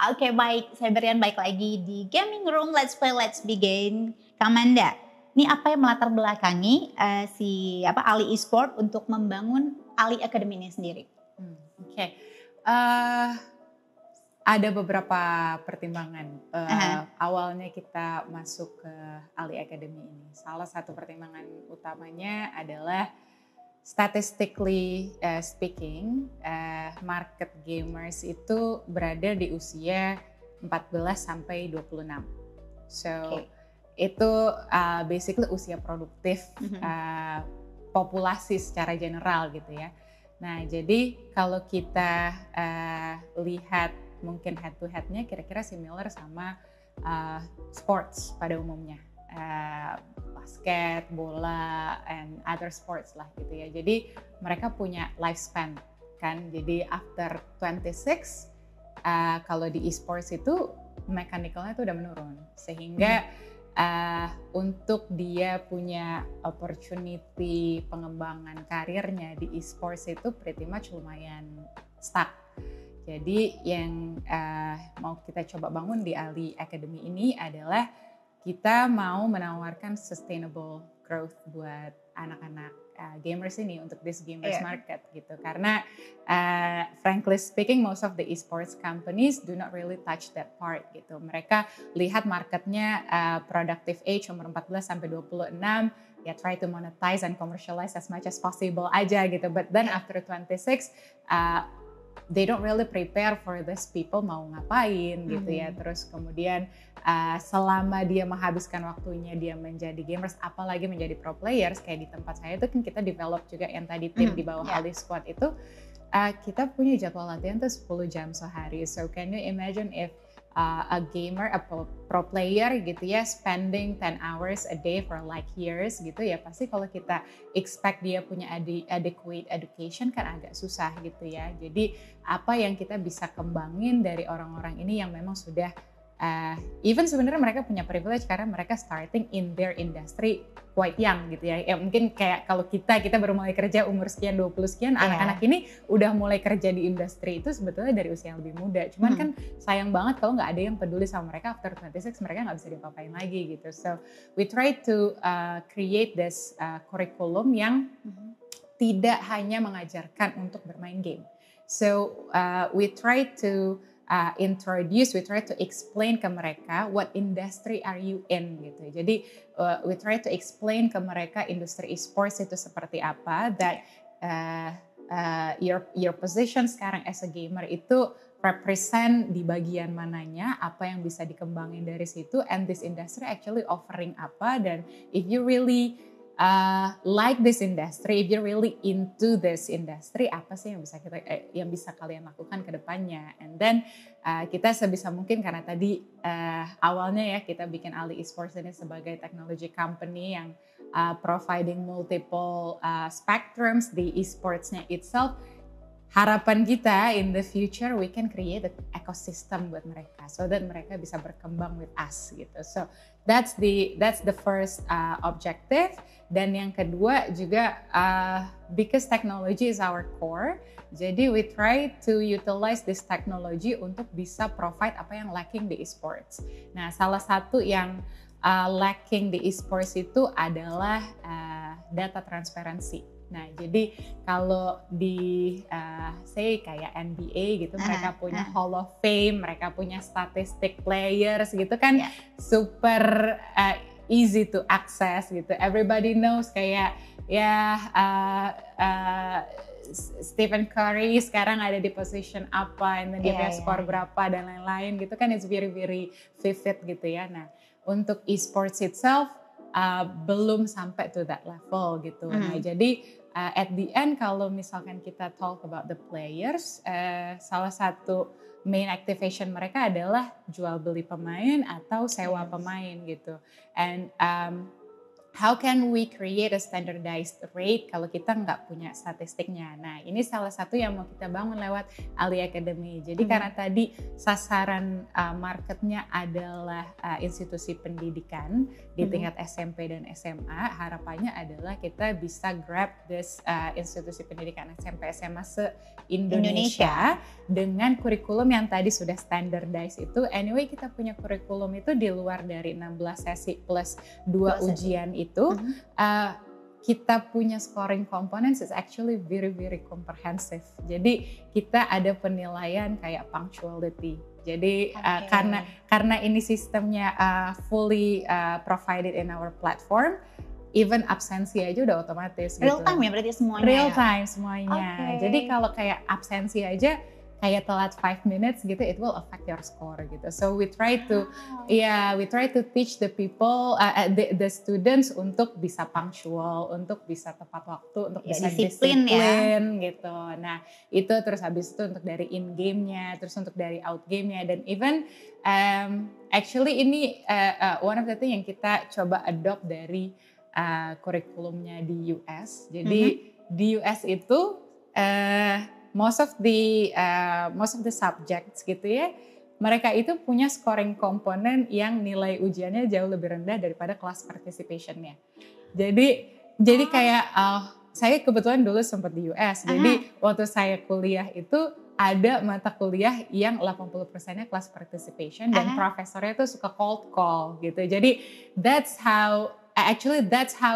Oke, baik, saya Berian balik lagi di Gaming Room, let's play, let's begin. Kamanda, ini apa yang melatar belakangi Ali Esport untuk membangun Ali Academy ini sendiri? Oke. Ada beberapa pertimbangan. Awalnya kita masuk ke Ali Academy ini. Salah satu pertimbangan utamanya adalah statistically speaking, market gamers itu berada di usia 14 sampai 26. So itu basically usia produktif populasi secara general gitu ya. Nah, jadi kalau kita lihat mungkin head to headnya kira-kira similar sama sports pada umumnya. Basket, bola, and other sports lah gitu ya. Jadi mereka punya lifespan kan. Jadi after 26, kalau di e-sports itu mechanical-nya itu udah menurun. Sehingga untuk dia punya opportunity pengembangan karirnya di e-sports itu pretty much lumayan stuck. Jadi yang mau kita coba bangun di Ali Academy ini adalah kita mau menawarkan sustainable growth buat anak-anak gamers ini untuk this gamers market gitu. Karena frankly speaking, most of the esports companies do not really touch that part gitu. Mereka lihat marketnya productive age umur 14 sampai 26, ya try to monetize and commercialize as much as possible aja gitu. But then after 26, they don't really prepare for this people mau ngapain gitu ya. Terus kemudian selama dia menghabiskan waktunya dia menjadi gamers, apalagi menjadi pro players, kayak di tempat saya itu kan kita develop juga yang tadi tim di bawah Ali Squad itu, kita punya jadwal latihan tuh 10 jam sehari. So can you imagine if a gamer, a pro player gitu ya, spending 10 hours a day for like years gitu ya, pasti kalau kita expect dia punya adequate education kan agak susah gitu ya. Jadi apa yang kita bisa kembangin dari orang-orang ini yang memang sudah even sebenarnya mereka punya privilege karena mereka starting in their industry quite young gitu ya. Ya mungkin kayak kalau kita baru mulai kerja umur sekian 20 sekian, anak-anak ini udah mulai kerja di industri itu sebetulnya dari usia yang lebih muda. Cuman kan sayang banget kalau nggak ada yang peduli sama mereka after 26, mereka nggak bisa diapa-apain lagi gitu. So we try to create this curriculum yang tidak hanya mengajarkan untuk bermain game. So we try to we try to explain ke mereka what industry are you in gitu. Jadi we try to explain ke mereka industri esports itu seperti apa, that your position sekarang as a gamer itu represent di bagian mananya, apa yang bisa dikembangin dari situ, and this industry actually offering apa, dan if you really like this industry, if you're really into this industry, apa sih yang bisa kalian lakukan ke depannya. And then kita sebisa mungkin, karena tadi awalnya ya kita bikin Ali Esports ini sebagai technology company yang providing multiple spectrums di esportsnya itself. Harapan kita in the future we can create an ecosystem buat mereka so that mereka bisa berkembang with us gitu. So that's the first objective. Dan yang kedua juga because technology is our core, jadi we try to utilize this technology untuk bisa provide apa yang lacking di esports. Nah, salah satu yang lacking di esports itu adalah data transparency. Nah, jadi kalau di say kayak NBA gitu, mereka punya Hall of Fame, mereka punya statistic players gitu kan, super easy to access gitu. Everybody knows kayak Stephen Curry sekarang ada di position apa, and then dia punya skor berapa dan lain-lain gitu kan, it's very very vivid gitu ya. Nah, untuk esports itself belum sampai to that level gitu. Nah, jadi at the end kalau misalkan kita talk about the players, salah satu main activation mereka adalah jual beli pemain atau sewa pemain gitu. And how can we create a standardized rate kalau kita nggak punya statistiknya? Nah, ini salah satu yang mau kita bangun lewat Ali Academy. Jadi karena tadi sasaran marketnya adalah institusi pendidikan di tingkat SMP dan SMA, harapannya adalah kita bisa grab this institusi pendidikan SMP SMA se-Indonesia dengan kurikulum yang tadi sudah standardized itu. Anyway, kita punya kurikulum itu di luar dari 16 sesi plus 2 ujian itu, kita punya scoring components is actually very comprehensive. Jadi kita ada penilaian kayak punctuality. Jadi karena ini sistemnya fully provided in our platform, even absensi aja udah otomatis. Real time ya berarti semuanya. Real time semuanya. Jadi kalau kayak absensi aja kayak telat 5 minutes gitu, it will affect your score gitu. So we try to, we try to teach the people, the students untuk bisa punctual, untuk bisa tepat waktu, untuk bisa disiplin gitu. Nah itu terus habis itu untuk dari in game-nya, terus untuk dari out game-nya, dan even actually ini one of the thing yang kita coba adopt dari kurikulumnya di US. Jadi di US itu most of the subjects gitu ya, mereka itu punya scoring komponen yang nilai ujiannya jauh lebih rendah daripada kelas participationnya. Jadi kayak saya kebetulan dulu sempat di US. Jadi waktu saya kuliah itu ada mata kuliah yang 80%-nya kelas participation dan profesornya tuh suka cold call gitu. Jadi that's how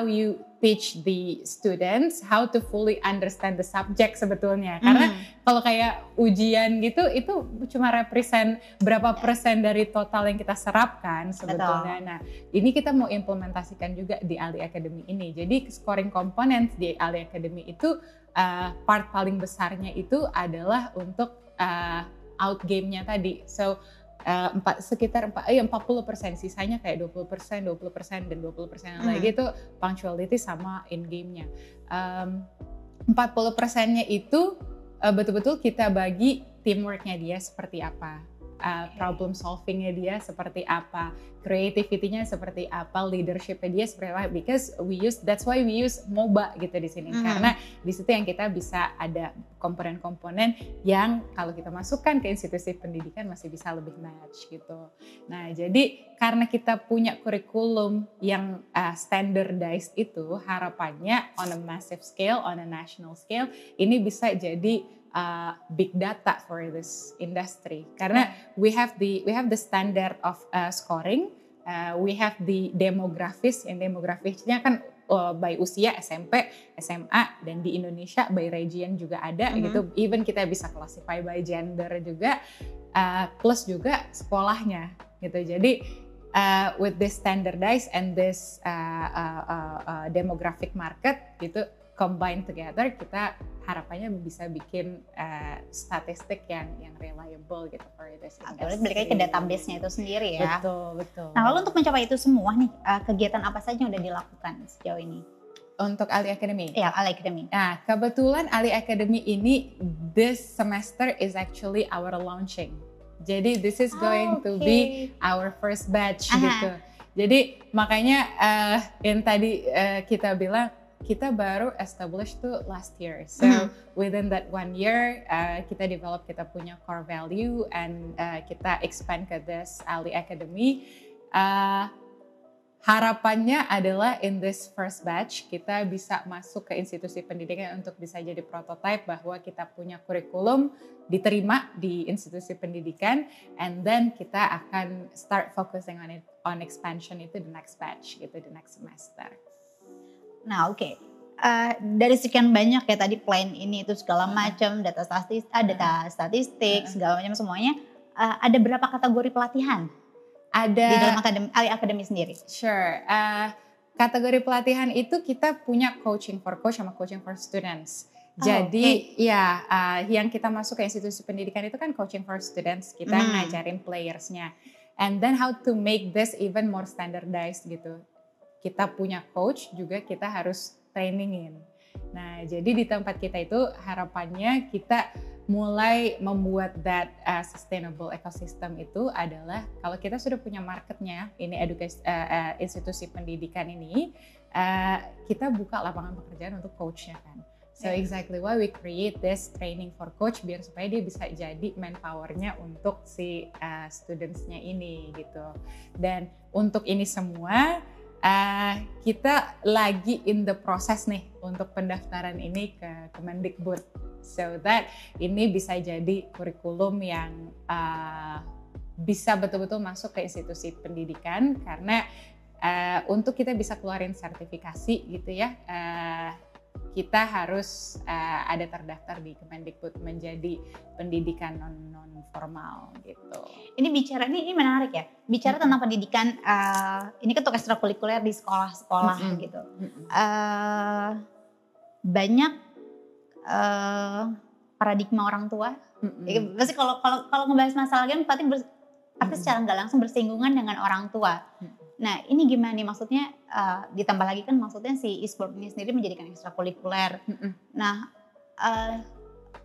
you teach the students how to fully understand the subject sebetulnya. Karena kalau kayak ujian gitu, itu cuma represent berapa persen dari total yang kita serap kan sebetulnya. Nah ini kita mau implementasikan juga di Ali Academy ini. Jadi scoring components di Ali Academy itu part paling besarnya itu adalah untuk out game-nya tadi. So sekitar 40%, sisanya kayak 20%, dan 20% lagi itu punctuality sama in game-nya. 40%-nya itu betul-betul kita bagi teamwork-nya dia seperti apa, problem solving-nya dia seperti apa, creativity-nya seperti apa, leadership-nya dia seperti apa. Because that's why we use MOBA gitu di sini. Karena di situ yang kita bisa ada komponen-komponen yang kalau kita masukkan ke institusi pendidikan masih bisa lebih match gitu. Nah, jadi karena kita punya kurikulum yang standardized itu, harapannya on a massive scale, on a national scale, ini bisa jadi big data for this industry. Karena we have the standard of scoring, we have the demografis, yang demografisnya kan by usia SMP, SMA, dan di Indonesia by region juga ada gitu. Even kita bisa classify by gender juga, plus juga sekolahnya gitu. Jadi with this standardized and this demographic market gitu combine together, kita harapannya bisa bikin statistik yang reliable gitu for this industry. Balik lagi ke database-nya itu sendiri ya. Betul. Nah lalu untuk mencapai itu semua nih, kegiatan apa saja yang udah dilakukan sejauh ini? Untuk Ali Academy? Iya, Ali Academy. Nah, kebetulan Ali Academy ini this semester is actually our launching. Jadi this is going to be our first batch gitu. Jadi makanya yang tadi kita bilang, kita baru established tuh last year. So within that 1 year, kita develop, kita punya core value, and kita expand ke this Ali Academy. Harapannya adalah in this first batch kita bisa masuk ke institusi pendidikan untuk bisa jadi prototype bahwa kita punya kurikulum diterima di institusi pendidikan, and then kita akan start focusing on expansion itu the next batch gitu, the next semester. Nah dari sekian banyak ya tadi plan ini itu segala macam data statistik segala macam semuanya, ada berapa kategori pelatihan? Ada di dalam Ali Academy sendiri. Sure. Kategori pelatihan itu kita punya coaching for coach sama coaching for students. Jadi yang kita masuk ke institusi pendidikan itu kan coaching for students, kita ngajarin playersnya. And then how to make this even more standardized gitu. Kita punya coach juga, kita harus trainingin. Nah, jadi di tempat kita itu harapannya kita mulai membuat that sustainable ecosystem itu adalah kalau kita sudah punya marketnya, ini institusi pendidikan ini, kita buka lapangan pekerjaan untuk coachnya kan. So exactly why we create this training for coach biar supaya dia bisa jadi manpowernya untuk si studentsnya ini gitu. Dan untuk ini semua kita lagi in the process nih untuk pendaftaran ini ke Kemendikbud, so that ini bisa jadi kurikulum yang bisa betul-betul masuk ke institusi pendidikan, karena untuk kita bisa keluarin sertifikasi gitu ya, kita harus ada terdaftar di Kemendikbud menjadi pendidikan non formal gitu. Ini bicara ini menarik ya. Bicara tentang pendidikan, ini kan untuk ekstrakurikuler di sekolah-sekolah gitu. Banyak paradigma orang tua. Pasti kalau ngebahas masalah game, pasti secara nggak langsung bersinggungan dengan orang tua. Nah ini gimana nih, maksudnya ditambah lagi kan maksudnya si e-sport ini sendiri menjadikan ekstrakurikuler. Nah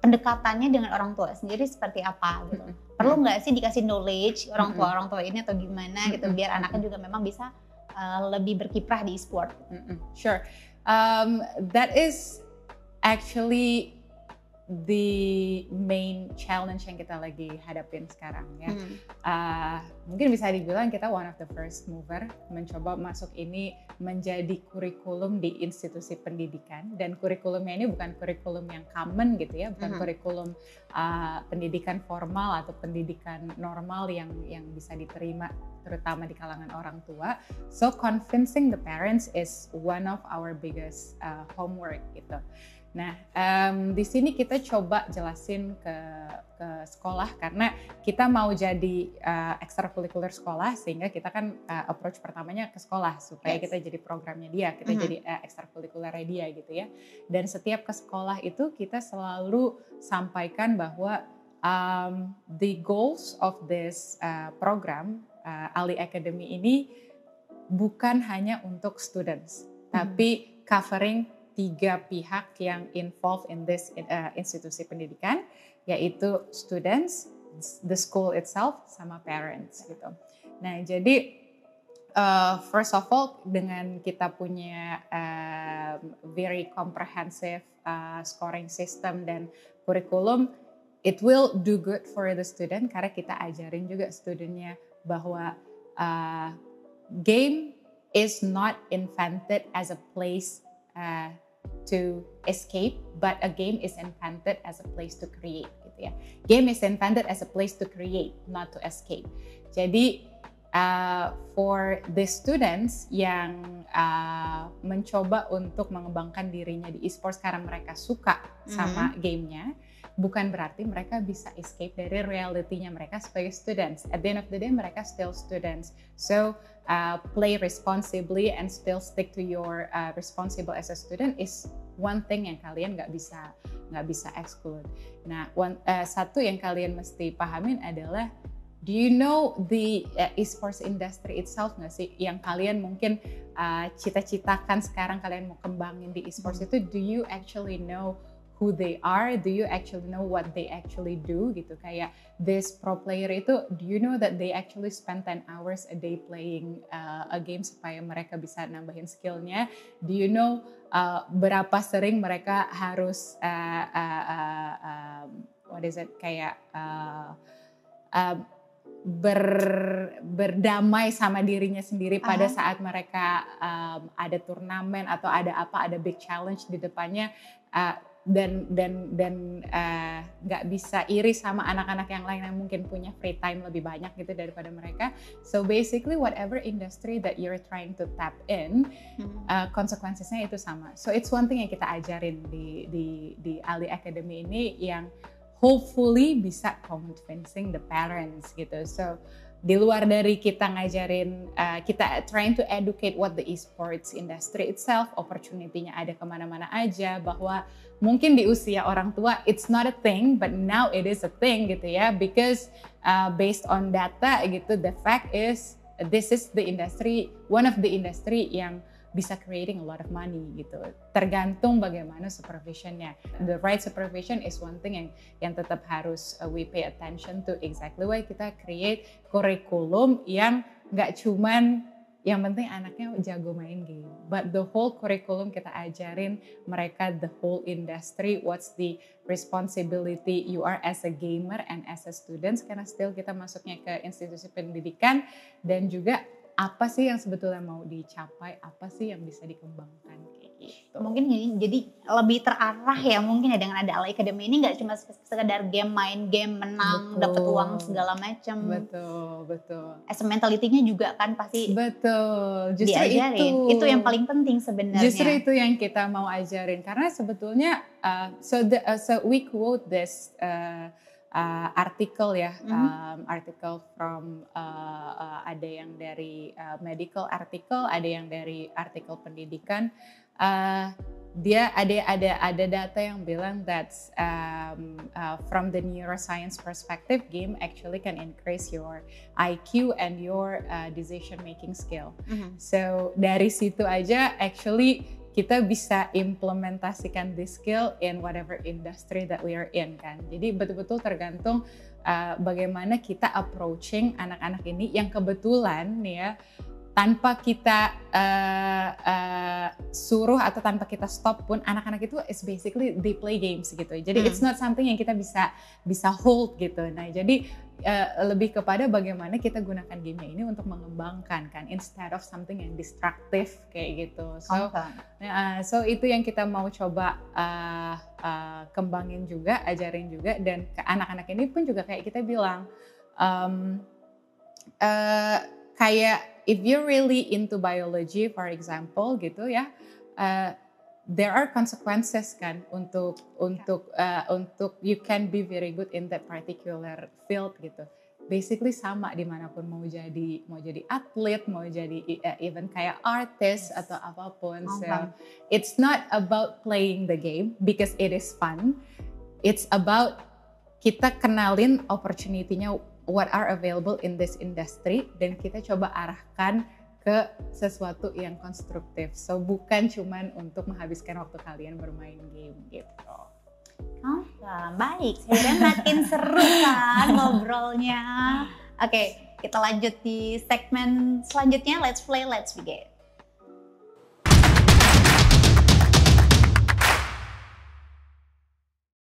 pendekatannya dengan orang tua sendiri seperti apa gitu? Perlu nggak sih dikasih knowledge orang tua ini atau gimana gitu biar anaknya juga memang bisa lebih berkiprah di e-sport? Sure, that is actually the main challenge yang kita lagi hadapin sekarang ya. Mungkin bisa dibilang kita one of the first mover mencoba masuk ini menjadi kurikulum di institusi pendidikan, dan kurikulumnya ini bukan kurikulum yang common gitu ya, bukan kurikulum pendidikan formal atau pendidikan normal yang bisa diterima terutama di kalangan orang tua. So convincing the parents is one of our biggest homework gitu. Nah, di sini kita coba jelasin ke sekolah karena kita mau jadi ekstrakurikuler sekolah, sehingga kita kan approach pertamanya ke sekolah supaya kita jadi programnya dia, kita jadi ekstrakurikulernya dia gitu ya. Dan setiap ke sekolah itu kita selalu sampaikan bahwa the goals of this program Ali Academy ini bukan hanya untuk students, tapi covering 3 pihak yang involved in this institusi pendidikan, yaitu students, the school itself, sama parents gitu. Nah jadi first of all dengan kita punya very comprehensive scoring system dan kurikulum, it will do good for the student karena kita ajarin juga studentnya bahwa game is not invented as a place to escape, but a game is invented as a place to create gitu ya. Game is invented as a place to create, not to escape. Jadi for the students yang mencoba untuk mengembangkan dirinya di e-sports karena mereka suka sama gamenya, bukan berarti mereka bisa escape dari realitinya mereka sebagai students. At the end of the day mereka still students. So play responsibly and still stick to your responsible as a student is one thing yang kalian nggak bisa exclude. Nah, satu yang kalian mesti pahamin adalah, do you know the esports industry itself nggak sih? Yang kalian mungkin cita-citakan sekarang kalian mau kembangin di esports itu, do you actually know who they are? Do you actually know what they actually do gitu? Kayak this pro player itu, do you know that they actually spend 10 hours a day playing a game supaya mereka bisa nambahin skillnya? Do you know berapa sering mereka harus berdamai sama dirinya sendiri pada saat mereka ada turnamen atau ada big challenge di depannya, dan nggak bisa iri sama anak-anak yang lain yang mungkin punya free time lebih banyak gitu daripada mereka. So basically whatever industry that you're trying to tap in, konsekuensinya itu sama. So it's one thing yang kita ajarin di Ali Academy ini yang hopefully bisa convincing the parents gitu. So di luar dari kita ngajarin, kita trying to educate what the esports industry itself, opportunity-nya ada kemana-mana aja, bahwa mungkin di usia orang tua it's not a thing, but now it is a thing gitu ya, because based on data gitu, the fact is this is the industry, one of the industry yang bisa creating a lot of money gitu. Tergantung bagaimana supervisionnya. The right supervision is one thing yang tetap harus we pay attention to, exactly why kita create kurikulum yang nggak cuman Yang penting anaknya jago main game. But the whole curriculum kita ajarin mereka the whole industry, what's the responsibility you are as a gamer and as a student. Karena still kita masuknya ke institusi pendidikan dan juga apa sih yang sebetulnya mau dicapai, apa sih yang bisa dikembangkan kayak gitu. Mungkin jadi lebih terarah ya mungkin ya dengan ada Ali Academy ini, nggak cuma sekedar game, main game, menang, dapat uang segala macam. Betul. As a mentality-nya juga kan pasti justru diajarin. Itu yang paling penting sebenarnya. Justru itu yang kita mau ajarin karena sebetulnya so we quote this artikel ya, artikel from ada yang dari medical article, ada yang dari artikel pendidikan. Dia ada data yang bilang that from the neuroscience perspective, game actually can increase your IQ and your decision making skill. So dari situ aja actually kita bisa implementasikan this skill in whatever industry that we are in kan. Jadi betul-betul tergantung bagaimana kita approaching anak-anak ini yang kebetulan nih ya, tanpa kita suruh atau tanpa kita stop pun anak-anak itu is basically they play games gitu. Jadi it's not something yang kita bisa hold gitu. Nah jadi lebih kepada bagaimana kita gunakan game ini untuk mengembangkan kan, instead of something yang destructive kayak gitu. So itu yang kita mau coba kembangin juga, ajarin juga, dan ke anak-anak ini pun juga kayak kita bilang kayak if you're really into biology for example gitu ya, there are consequences kan untuk you can be very good in that particular field gitu. Basically sama dimanapun, mau jadi atlet, mau jadi even kayak artist atau apapun. So it's not about playing the game because it is fun. It's about kita kenalin opportunity-nya, what are available in this industry, dan kita coba arahkan ke sesuatu yang konstruktif. So bukan cuman untuk menghabiskan waktu kalian bermain game gitu. Baik, saya makin seru kan ngobrolnya. Oke, kita lanjut di segmen selanjutnya, Let's Play, Let's Begin.